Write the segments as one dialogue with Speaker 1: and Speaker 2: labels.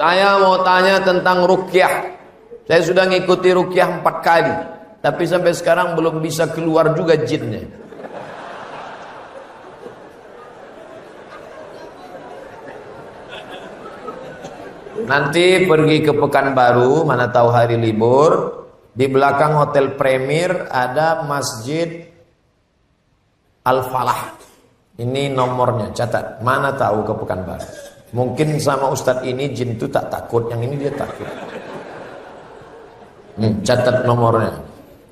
Speaker 1: Saya mau tanya tentang ruqyah. Saya sudah ngikuti ruqyah 4 kali, tapi sampai sekarang belum bisa keluar juga jinnya. Nanti pergi ke Pekanbaru, mana tahu hari libur. Di belakang Hotel Premier ada Masjid Al-Falah. Ini nomornya, catat. Mana tahu ke Pekanbaru. Mungkin sama Ustadz ini jin itu tak takut, yang ini dia takut. Catat nomornya.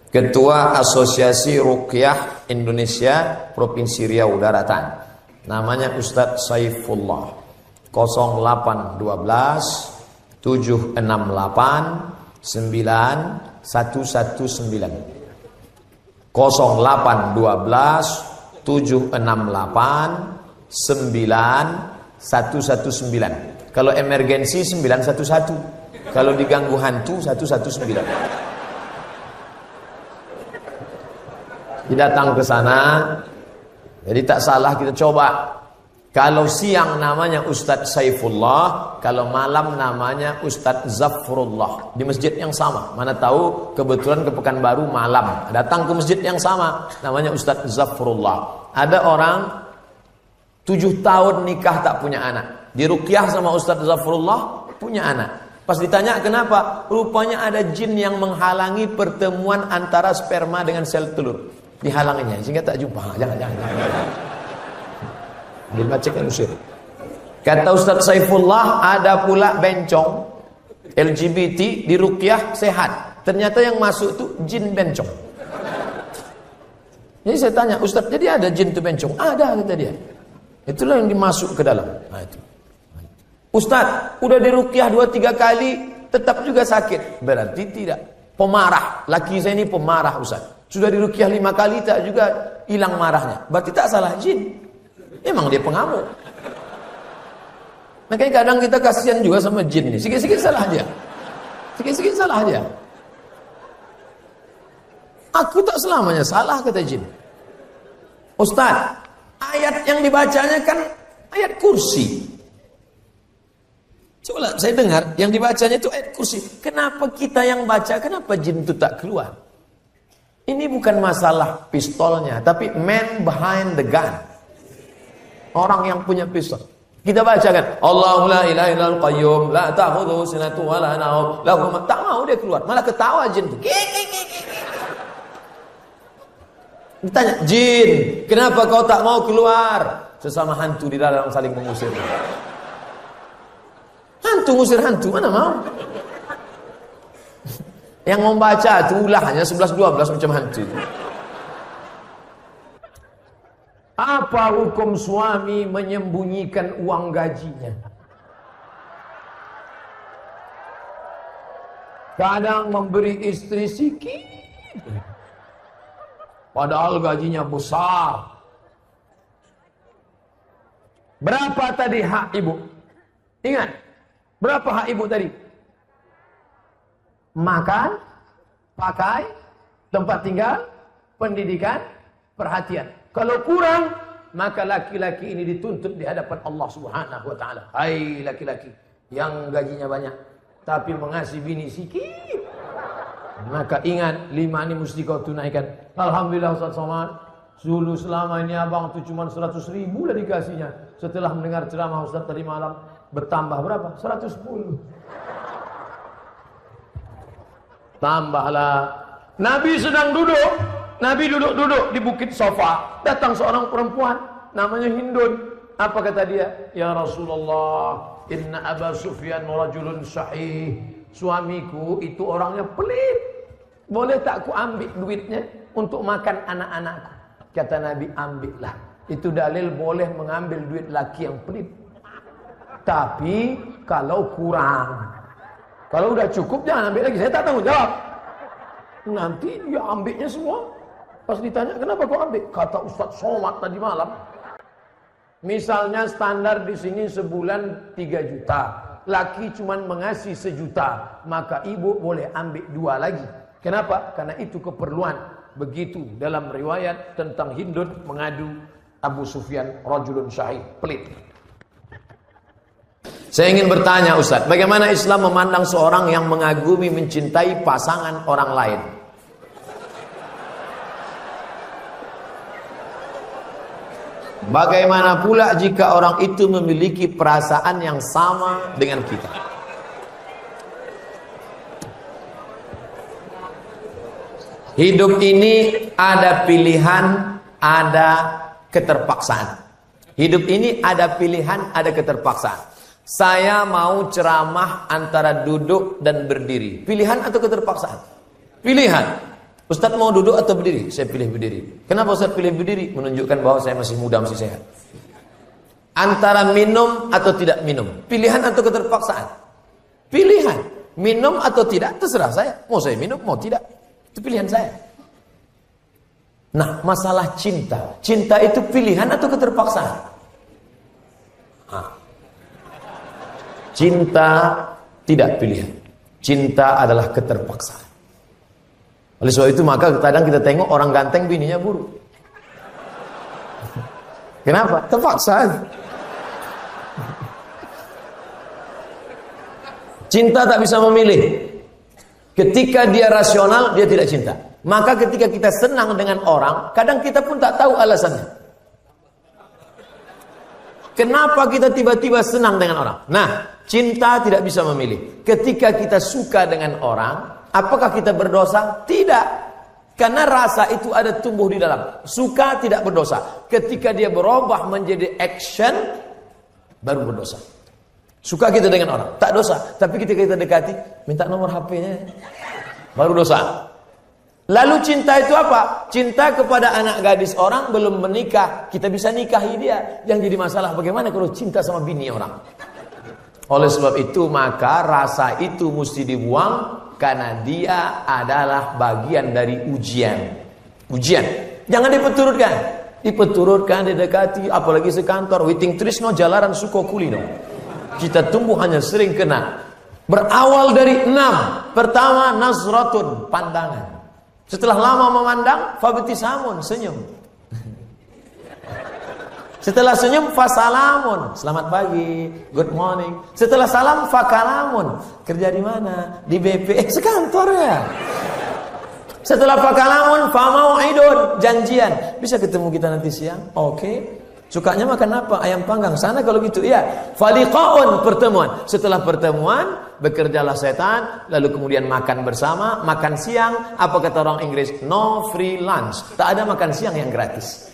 Speaker 1: Ketua Asosiasi Ruqyah Indonesia Provinsi Riau Daratan. Namanya Ustadz Saifullah. 0812 768 9119. 0812 768 9119. Kalau emergensi 911. Kalau diganggu hantu 119. Datang ke sana. Jadi tak salah kita coba. Kalau siang namanya Ustadz Saifullah, kalau malam namanya Ustadz Zafrullah. Di masjid yang sama. Mana tahu kebetulan ke Pekanbaru malam. Datang ke masjid yang sama, namanya Ustadz Zafrullah. Ada orang 7 tahun nikah tak punya anak. Diruqyah sama Ustadz Zafrullah, punya anak. Pas ditanya kenapa? Rupanya ada jin yang menghalangi pertemuan antara sperma dengan sel telur. Dihalanginya, sehingga tak jumpa. Jangan. Dibacakan usir. Kata Ustadz Saifullah, ada pula bencong LGBT di ruqyah sehat. Ternyata yang masuk itu jin bencong. Jadi saya tanya, Ustadz, jadi ada jin itu bencong? Ada, kata dia. Itulah yang dimasuk ke dalam. Nah itu. Ustadz, udah diruqyah 2-3 kali, tetap juga sakit. Berarti tidak. Pemarah. Laki saya ini pemarah, Ustadz. Sudah diruqyah 5 kali, tak juga hilang marahnya. Berarti tak salah jin. Emang dia pengamuk. Makanya kadang kita kasihan juga sama jin ini. Sikit-sikit salah dia. Sikit-sikit salah dia. Aku tak selamanya salah, kata jin. Ustadz, ayat yang dibacanya kan ayat kursi. Coba saya dengar yang dibacanya itu ayat kursi. Kenapa kita yang baca, kenapa jin itu tak keluar? Ini bukan masalah pistolnya, tapi man behind the gun. Orang yang punya pistol. Kita bacakan Allahu la ilaha illal qayyum la ta'khudhuhu sinatun wa la nawm lahu ma, tak mau dia keluar, malah ketawa jin itu. Ditanya, jin, kenapa kau tak mau keluar? Sesama hantu di dalam saling mengusir. Hantu ngusir hantu, mana mau? Yang membaca itu ulahnya 11-12 macam hantu. Apa hukum suami menyembunyikan uang gajinya? Kadang memberi istri sikit, padahal gajinya besar. Berapa tadi hak ibu? Ingat, berapa hak ibu tadi? Makan, pakai, tempat tinggal, pendidikan, perhatian. Kalau kurang, maka laki-laki ini dituntut di hadapan Allah Subhanahu wa taala. Hai laki-laki yang gajinya banyak tapi mengasihi bini sikit, maka ingat 5 ini mesti kau tunaikan. Alhamdulillah Ustaz Somad, dulu selama ini abang tu cuma 100.000 lah dikasihnya. Setelah mendengar ceramah Ustaz tadi malam, bertambah berapa? 110. Tambahlah. Nabi sedang duduk. Nabi duduk-duduk di bukit Sofa. Datang seorang perempuan namanya Hindun. Apa kata dia? Ya Rasulullah, inna Aba Sufyan rajulun sahih. Suamiku itu orangnya pelit. Boleh tak ku ambil duitnya untuk makan anak-anakku? Kata Nabi, ambillah. Itu dalil boleh mengambil duit laki yang pelit. Tapi kalau kurang, kalau udah cukup jangan ambil lagi. Saya tak tanggung jawab. Nanti dia ambilnya semua. Pas ditanya, kenapa kau ambil? Kata Ustaz Somad tadi malam. Misalnya standar di sini sebulan 3 juta. Laki cuman mengasih 1 juta. Maka ibu boleh ambil 2 lagi. Kenapa? Karena itu keperluan. Begitu dalam riwayat tentang Hindun mengadu Abu Sufyan rajulun syahid, pelit. Saya ingin bertanya Ustaz, bagaimana Islam memandang seorang yang mengagumi, mencintai pasangan orang lain? Bagaimana pula jika orang itu memiliki perasaan yang sama dengan kita? Hidup ini ada pilihan, ada keterpaksaan. Hidup ini ada pilihan, ada keterpaksaan. Saya mau ceramah antara duduk dan berdiri. Pilihan atau keterpaksaan? Pilihan. Ustaz mau duduk atau berdiri? Saya pilih berdiri. Kenapa Ustaz pilih berdiri? Menunjukkan bahwa saya masih muda, masih sehat. Antara minum atau tidak minum. Pilihan atau keterpaksaan? Pilihan. Minum atau tidak, terserah saya. Mau saya minum, mau tidak. Itu pilihan saya. Nah, masalah cinta. Cinta itu pilihan atau keterpaksaan? Cinta tidak pilihan. Cinta adalah keterpaksaan. Oleh sebab itu maka kadang kita tengok orang ganteng bininya buruk. Kenapa? Terpaksa. Cinta tak bisa memilih. Ketika dia rasional, dia tidak cinta. Maka ketika kita senang dengan orang, kadang kita pun tak tahu alasannya. Kenapa kita tiba-tiba senang dengan orang? Nah, cinta tidak bisa memilih. Ketika kita suka dengan orang, apakah kita berdosa? Tidak. Karena rasa itu ada tumbuh di dalam. Suka tidak berdosa. Ketika dia berubah menjadi action, baru berdosa. Suka kita dengan orang, tak dosa. Tapi ketika kita dekati, minta nomor HP-nya, baru dosa. Lalu cinta itu apa? Cinta kepada anak gadis orang belum menikah, kita bisa nikahi dia. Yang jadi masalah bagaimana kalau cinta sama bini orang? Oleh sebab itu maka rasa itu mesti dibuang, karena dia adalah bagian dari ujian. Ujian. Jangan dipeturutkan. Dipeturutkan, didekati, apalagi sekantor. Witing trisno jalaran suko kulino. Kita tumbuh hanya sering kena. Berawal dari 6. Pertama, nazratun, pandangan. Setelah lama memandang, fabtisamun, senyum. Setelah senyum, fasalamun, selamat pagi, good morning. Setelah salam, fakalamun, kerja di mana? Di BP, sekantor ya. Setelah fakalamun, famau'idun, janjian. Bisa ketemu kita nanti siang? Oke. Sukanya makan apa? Ayam panggang. Sana kalau gitu, ya. Faliqaun, pertemuan. Setelah pertemuan, bekerjalah setan, lalu kemudian makan bersama, makan siang. Apa kata orang Inggris? No free lunch. Tak ada makan siang yang gratis.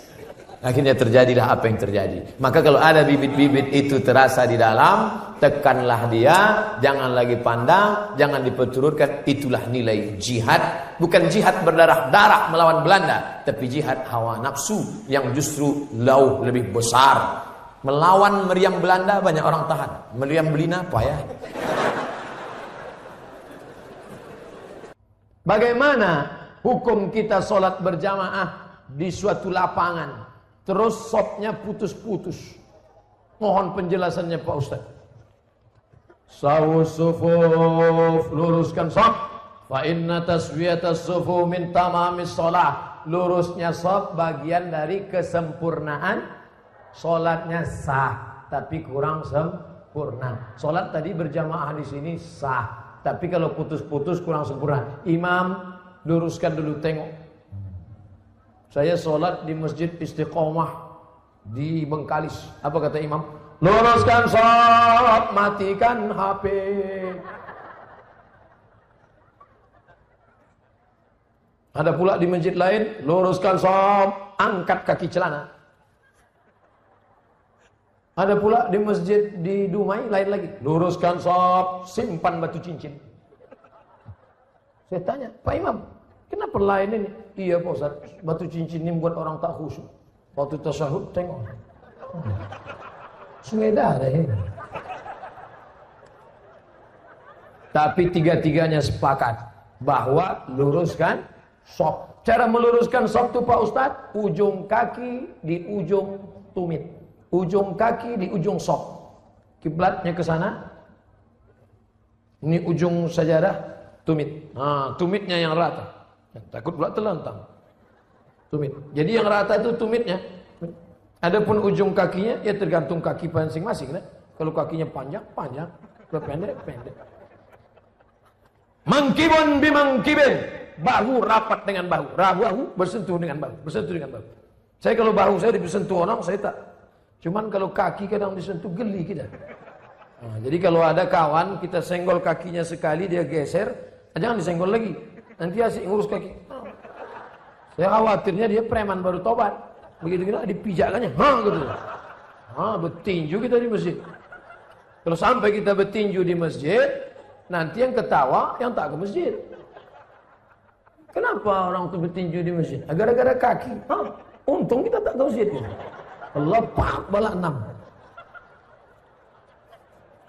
Speaker 1: Akhirnya terjadilah apa yang terjadi. Maka kalau ada bibit-bibit itu terasa di dalam, tekanlah dia, jangan lagi pandang, jangan diperturutkan. Itulah nilai jihad. Bukan jihad berdarah-darah melawan Belanda, tapi jihad hawa nafsu yang justru jauh lebih besar. Melawan meriam Belanda banyak orang tahan, meriam Belina payah. Bagaimana hukum kita sholat berjamaah di suatu lapangan, terus sopnya putus-putus? Mohon penjelasannya Pak Ustaz. Sawus sufuf, luruskan sop. Fa inna taswiyatas sufu min tamamis sholah. Lurusnya sop bagian dari kesempurnaan. Sholatnya sah, tapi kurang sempurna. Sholat tadi berjamaah di sini sah, tapi kalau putus-putus kurang sempurna. Imam, luruskan dulu, tengok. Saya sholat di Masjid Istiqomah di Bengkalis. Apa kata imam? Luruskan sholat, matikan HP. Ada pula di masjid lain, luruskan sholat, angkat kaki celana. Ada pula di masjid di Dumai lain lagi, luruskan sholat, simpan batu cincin. Saya tanya, Pak Imam, kenapa lain ini? Iya Pak Ustaz, batu cincin ini buat orang tak khusyuk. Waktu tasyahud tengok, sungai darah ini. Tapi tiga-tiganya sepakat bahwa luruskan sop. Cara meluruskan sop itu Pak Ustaz, ujung kaki di ujung tumit, ujung kaki di ujung sop. Kiblatnya ke sana. Ini ujung sajadah, tumit. Nah, tumitnya yang rata. Takut pula terlentang. Tumit. Jadi yang rata itu tumitnya. Adapun ujung kakinya ya tergantung kaki masing-masing, kan? Kalau kakinya panjang, panjang. Kalau pendek, pendek. Mangkibun bimangkibin. Bahu rapat dengan bahu. Bahu bersentuh dengan bahu. Bersentuh dengan bahu. Saya kalau bahu saya disentuh orang, saya tak. Cuman kalau kaki kadang disentuh, geli kita. Nah, jadi kalau ada kawan, kita senggol kakinya sekali, dia geser, jangan disenggol lagi. Nanti asik ngurus kaki. Saya khawatirnya dia preman baru tobat. Begitu kita dipijakkannya, gitu. Bertinju kita di masjid. Kalau sampai kita bertinju di masjid, nanti yang ketawa yang tak ke masjid. Kenapa orang itu bertinju di masjid? Gara-gara kaki. Untung kita tak tahu masjid. Allah pak balak 6.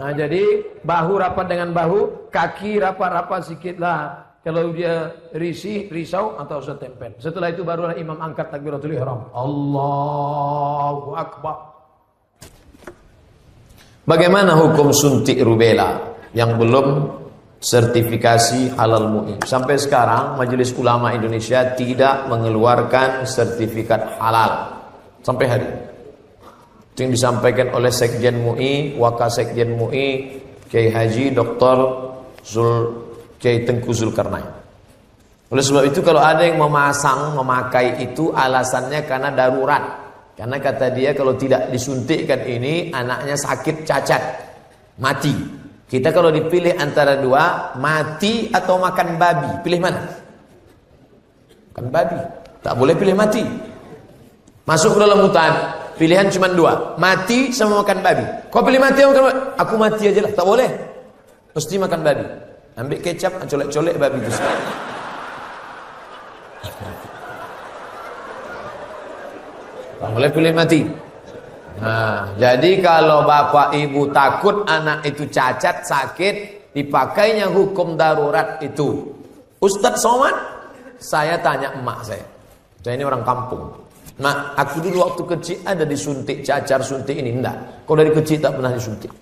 Speaker 1: Nah jadi bahu rapat dengan bahu, kaki rapat-rapat sikitlah. Kalau dia risau atau setempel. Setelah itu barulah imam angkat takbiratul ihram. Allahu Akbar. Bagaimana hukum suntik rubella yang belum sertifikasi halal MUI? Sampai sekarang Majelis Ulama Indonesia tidak mengeluarkan sertifikat halal sampai hari ini. Itu yang disampaikan oleh Sekjen MUI, Wakasekjen MUI, Kiai Haji Dr. Kiai Tengku Zulkarnain. Oleh sebab itu kalau ada yang memakai itu alasannya karena darurat. Karena kata dia kalau tidak disuntikkan ini anaknya sakit cacat, mati. Kita kalau dipilih antara dua, mati atau makan babi, pilih mana? Makan babi. Tak boleh pilih mati. Masuk ke dalam hutan, pilihan cuma dua, mati sama makan babi. Kau pilih mati atau makan babi? Aku mati aja lah, tak boleh. Mesti makan babi. Ambil kecap, colek-colek babi itu. Tak boleh pilih mati. Nah, jadi kalau bapak ibu takut anak itu cacat, sakit, dipakainya hukum darurat itu. Ustadz Somad, saya tanya emak saya ini orang kampung. Mak, aku dulu waktu kecil ada disuntik cacar, suntik ini. Enggak, kau dari kecil tak pernah disuntik.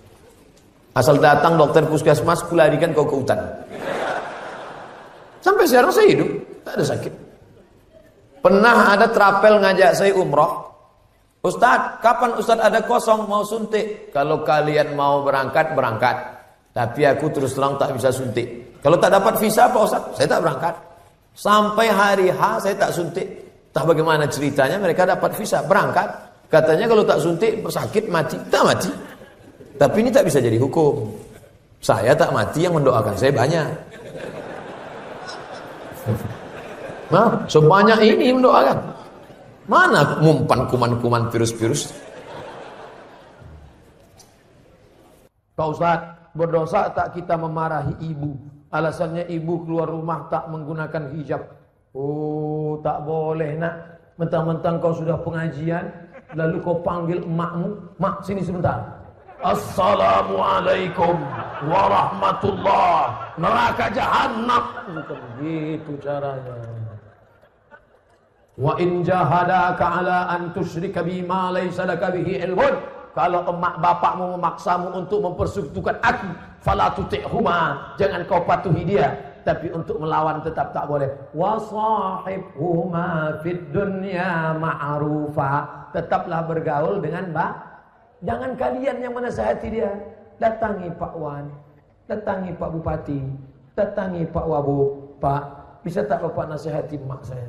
Speaker 1: Asal datang dokter puskesmas, kularikan kau ke hutan. Sampai sekarang saya hidup, tak ada sakit. Pernah ada trapel ngajak saya umroh. Ustadz, kapan Ustadz ada kosong mau suntik? Kalau kalian mau berangkat, berangkat. Tapi aku terus terang tak bisa suntik. Kalau tak dapat visa apa Ustadz? Saya tak berangkat. Sampai hari H saya tak suntik. Tak bagaimana ceritanya mereka dapat visa, berangkat. Katanya kalau tak suntik, sakit, mati. Tak mati. Tapi ini tak bisa jadi hukum. Saya tak mati, yang mendoakan saya banyak. Nah, sebanyak ini mendoakan. Mana mumpan kuman-kuman virus-virus? Pak Ustadz, berdosa tak kita memarahi ibu? Alasannya ibu keluar rumah tak menggunakan hijab. Oh, tak boleh nak. Mentang-mentang kau sudah pengajian, lalu kau panggil emakmu, mak sini sebentar. Assalamualaikum warahmatullah. Neraka jahanam. Bukan begitu caranya. Wa in jahadaka ala an tusyrika bima laysa laka bihi ilmun. Kalau emak bapakmu memaksamu untuk mempersekutukan aku, fala tuti'huma, jangan kau patuhi dia. Tapi untuk melawan tetap tak boleh. Wa sahibhuma fid dunya ma'rufa, tetaplah bergaul dengan jangan kalian yang menasihati dia. Datangi Pak Wan, datangi Pak Bupati, datangi Pak Wabu. Pak, bisa tak Bapak nasihati mak saya?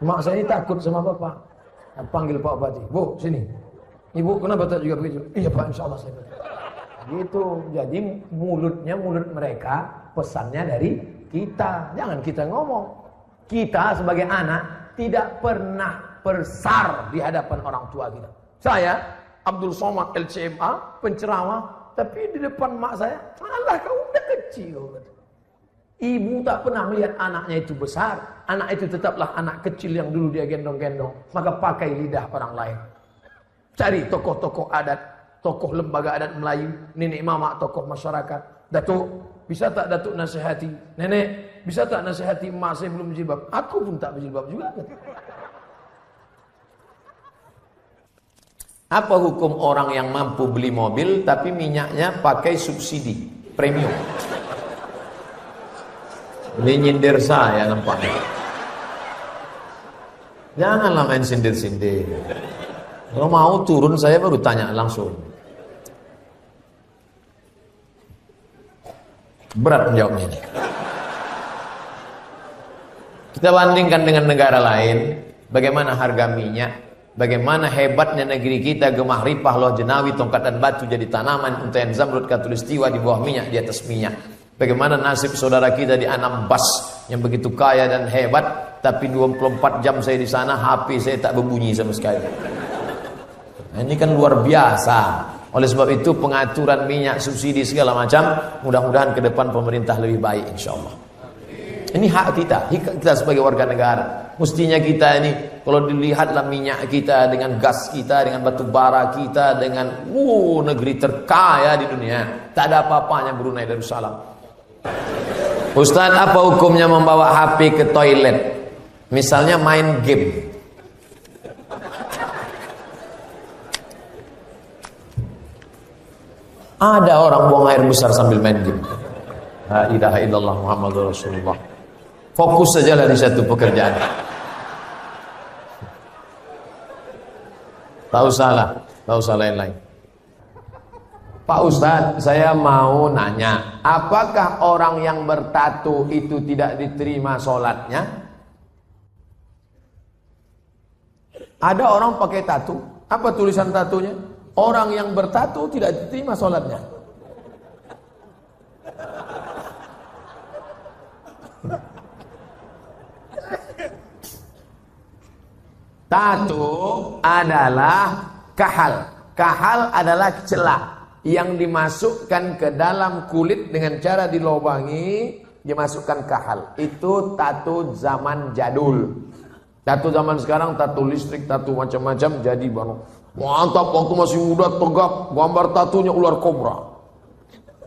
Speaker 1: Mak saya ini takut sama Bapak. Panggil Pak Bupati. Bu, sini. Ibu, kenapa tak juga begitu? Iya Pak, insya Allah saya betul. Gitu. Jadi mulutnya mulut mereka, pesannya dari kita. Jangan kita ngomong. Kita sebagai anak tidak pernah bersar di hadapan orang tua kita. Saya, Abdul Somad LCMA, penceramah, tapi di depan mak saya, alah kau udah kecil. Ibu tak pernah melihat anaknya itu besar. Anak itu tetaplah anak kecil yang dulu dia gendong-gendong. Maka pakai lidah orang lain. Cari tokoh-tokoh adat, tokoh lembaga adat Melayu, nenek mama, tokoh masyarakat. Datuk, bisa tak Datuk nasihati? Nenek, bisa tak nasihati emak saya belum berjilbab? Aku pun tak berjilbab juga. Apa hukum orang yang mampu beli mobil tapi minyaknya pakai subsidi premium? Ini nyindir saya nampaknya. Janganlah main sindir-sindir. Kalau mau turun saya baru tanya langsung. Berat menjawabnya ini. Kita bandingkan dengan negara lain, bagaimana harga minyak, bagaimana hebatnya negeri kita, gemah ripah, loh jenawi, tongkat dan batu jadi tanaman, untayan zamrud, katulistiwa di bawah minyak, di atas minyak. Bagaimana nasib saudara kita di Anambas yang begitu kaya dan hebat, tapi 24 jam saya di sana, HP saya tak berbunyi sama sekali. Nah, ini kan luar biasa. Oleh sebab itu pengaturan minyak, subsidi segala macam, mudah-mudahan ke depan pemerintah lebih baik insyaallah. Ini hak kita sebagai warga negara. Mestinya kita ini, kalau dilihatlah minyak kita dengan gas kita, dengan batu bara kita, dengan negeri terkaya di dunia, tak ada apa-apanya Brunei Darussalam. Ustaz, apa hukumnya membawa HP ke toilet? Misalnya main game. Ada orang buang air besar sambil main game. La ilaha illallah Muhammadur Rasulullah. Fokus sajalah di satu pekerjaan. Tak usah lain-lain. Pak Ustadz, saya mau nanya, apakah orang yang bertato itu tidak diterima sholatnya? Ada orang pakai tato. Apa tulisan tatonya? Orang yang bertato tidak diterima sholatnya. Tato adalah kahal. Kahal adalah celah yang dimasukkan ke dalam kulit dengan cara dilobangi, dimasukkan kahal. Itu tato zaman jadul. Tato zaman sekarang, tato listrik, tato macam-macam jadi baru. Mantap, waktu masih muda tegap, gambar tatonya ular kobra.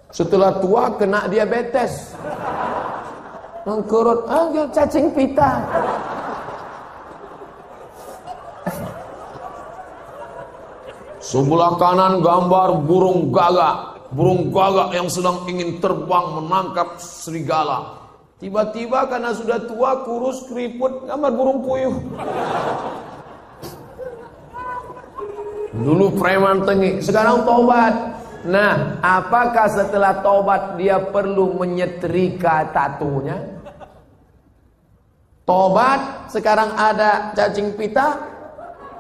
Speaker 1: Setelah tua kena diabetes. Mengkurut, cacing pita. Sebelah kanan gambar burung gagak yang sedang ingin terbang menangkap serigala. Tiba-tiba karena sudah tua, kurus, keriput, gambar burung puyuh. Dulu preman tengik, sekarang tobat. Nah, apakah setelah tobat dia perlu menyetrika tatonya? Tobat, sekarang ada cacing pita,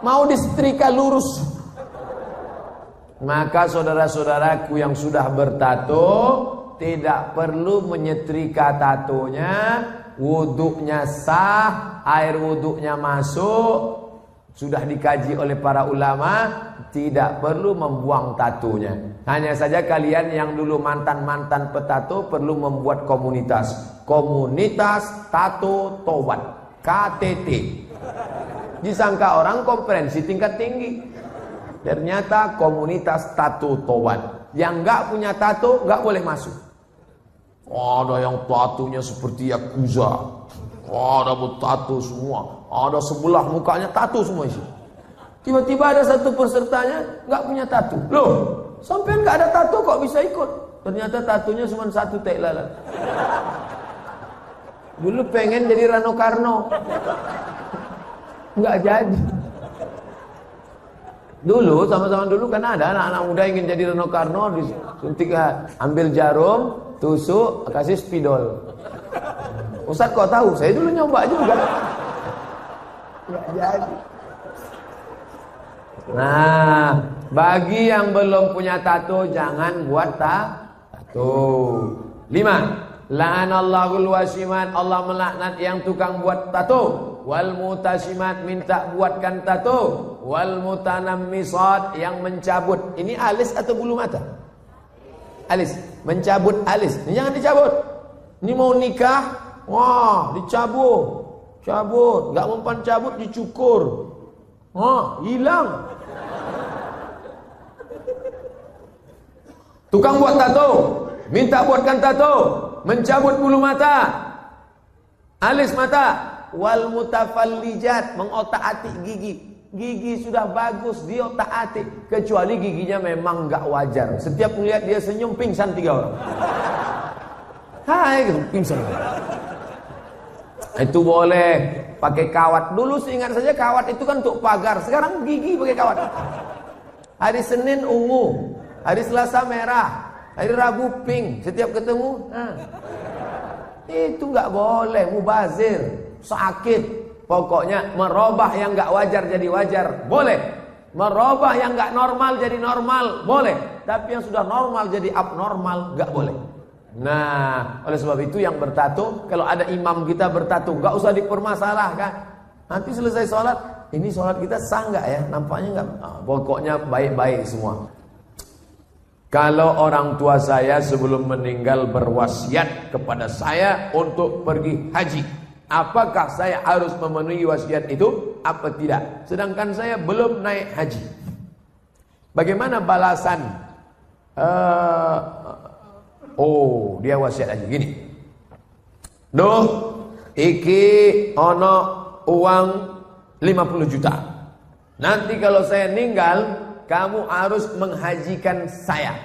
Speaker 1: mau disetrika lurus. Maka saudara-saudaraku yang sudah bertato tidak perlu menyetrika tatonya, wuduknya sah, air wuduknya masuk, sudah dikaji oleh para ulama, tidak perlu membuang tatonya. Hanya saja kalian yang dulu mantan-mantan petato perlu membuat komunitas tato tobat, KTT. Disangka orang konferensi tingkat tinggi. Ternyata komunitas tato tobat. Yang nggak punya tato nggak boleh masuk. Ada yang tatonya seperti Yakuza. Ada bertato semua. Ada sebelah mukanya tato semua isi. Tiba-tiba ada satu pesertanya nggak punya tato. Loh, sampai nggak ada tato kok bisa ikut? Ternyata tatonya cuma satu tek lalat. Dulu pengen jadi Rano Karno, nggak jadi. Dulu, sama-sama dulu kan ada anak-anak muda ingin jadi Rano Karno, disuntik, ambil jarum, tusuk, kasih spidol. Ustaz kok tahu? Saya dulu nyoba juga. Nggak jadi. Nah, bagi yang belum punya tato, jangan buat tato. 5. La'anallahul wasimat, Allah melaknat yang tukang buat tato. Wal mutasimat, minta buatkan tato. Wal mutanammisat, yang mencabut. Ini alis atau bulu mata? Alis, mencabut alis. Ini jangan dicabut. Ini mau nikah, wah, dicabut. Cabut, enggak mempan cabut, dicukur. Wah, hilang. Tukang buat tato, minta buatkan tato, mencabut bulu mata, alis mata. Wal mutafallijat, mengotak-atik gigi. Gigi sudah bagus, dia otak-atik, kecuali giginya memang enggak wajar. Setiap melihat dia senyum, pingsan 3 orang. Hai, pingsan. Itu boleh pakai kawat. Dulu seingat saja kawat itu kan untuk pagar. Sekarang gigi pakai kawat. Hari Senin ungu, hari Selasa merah, Hari Rabu pink, setiap ketemu. Itu nggak boleh, mubazir, sakit. Pokoknya merubah yang nggak wajar jadi wajar, boleh. Merubah yang nggak normal jadi normal, boleh. Tapi yang sudah normal jadi abnormal, nggak boleh. Nah, oleh sebab itu yang bertato, kalau ada imam kita bertato, nggak usah dipermasalahkan. Nanti selesai sholat, ini sholat kita sah nggak ya? Nampaknya nggak. Pokoknya baik-baik semua. Kalau orang tua saya sebelum meninggal berwasiat kepada saya untuk pergi haji, apakah saya harus memenuhi wasiat itu? Apa tidak? Sedangkan saya belum naik haji. Bagaimana balasan? Dia wasiat haji gini. Duh, iki ono uang 50 juta. Nanti kalau saya meninggal, kamu harus menghajikan saya.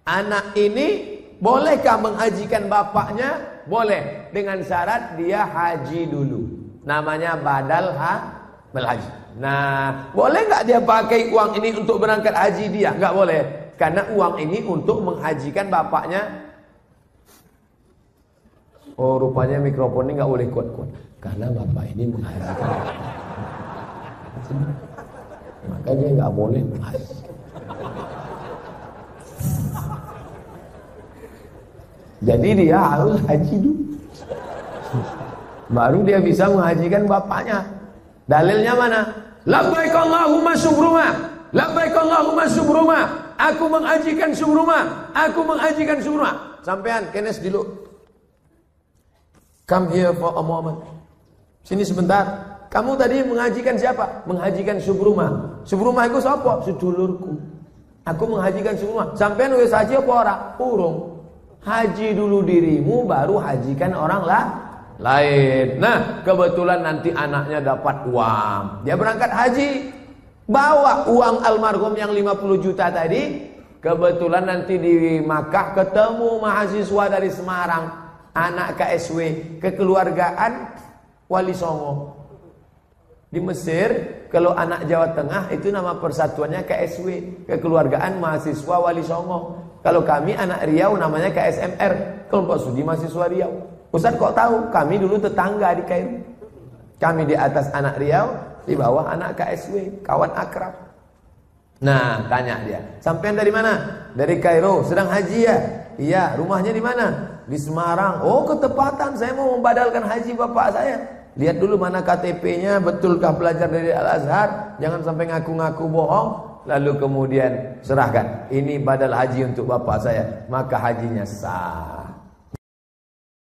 Speaker 1: Anak ini bolehkah menghajikan bapaknya? Boleh, dengan syarat dia haji dulu. Namanya badal haji. Nah, boleh nggak dia pakai uang ini untuk berangkat haji dia? Nggak boleh, karena uang ini untuk menghajikan bapaknya. Oh, rupanya mikrofon ini nggak boleh kuat-kuat, karena bapak ini menghajikan. Makanya nggak boleh menghaji. Jadi dia harus haji dulu, baru dia bisa menghajikan bapaknya. Dalilnya mana? Labbaik Allahumma subruma, labbaik Allahumma subruma. Aku menghajikan subruma, aku menghajikan subruma. Sampean kenes dulu. Come here for a moment. Sini sebentar. Kamu tadi menghajikan siapa? Menghajikan Subruma. Subruma itu siapa? Sedulurku. Aku menghajikan Subruma. Sampean wis haji apa ora? Urung. Haji dulu dirimu, baru hajikan orang lain. Nah, kebetulan nanti anaknya dapat uang. Dia berangkat haji, bawa uang almarhum yang 50 juta tadi. Kebetulan nanti di Makkah ketemu mahasiswa dari Semarang, anak KSW, kekeluargaan Wali Songo. Di Mesir, kalau anak Jawa Tengah itu nama persatuannya KSW, kekeluargaan mahasiswa Wali Songo. Kalau kami anak Riau namanya KSMR, kelompok studi mahasiswa Riau. Ustaz kok tahu? Kami dulu tetangga di Kairo. Kami di atas anak Riau, di bawah anak KSW, kawan akrab. Nah, tanya dia, sampean dari mana? Dari Kairo, sedang haji ya? Iya, rumahnya di mana? Di Semarang. Oh, ketepatan, saya mau membadalkan haji bapak saya. Lihat dulu mana KTP-nya, betulkah belajar dari Al-Azhar? Jangan sampai ngaku-ngaku bohong. Lalu kemudian serahkan, ini badal haji untuk bapak saya. Maka hajinya sah.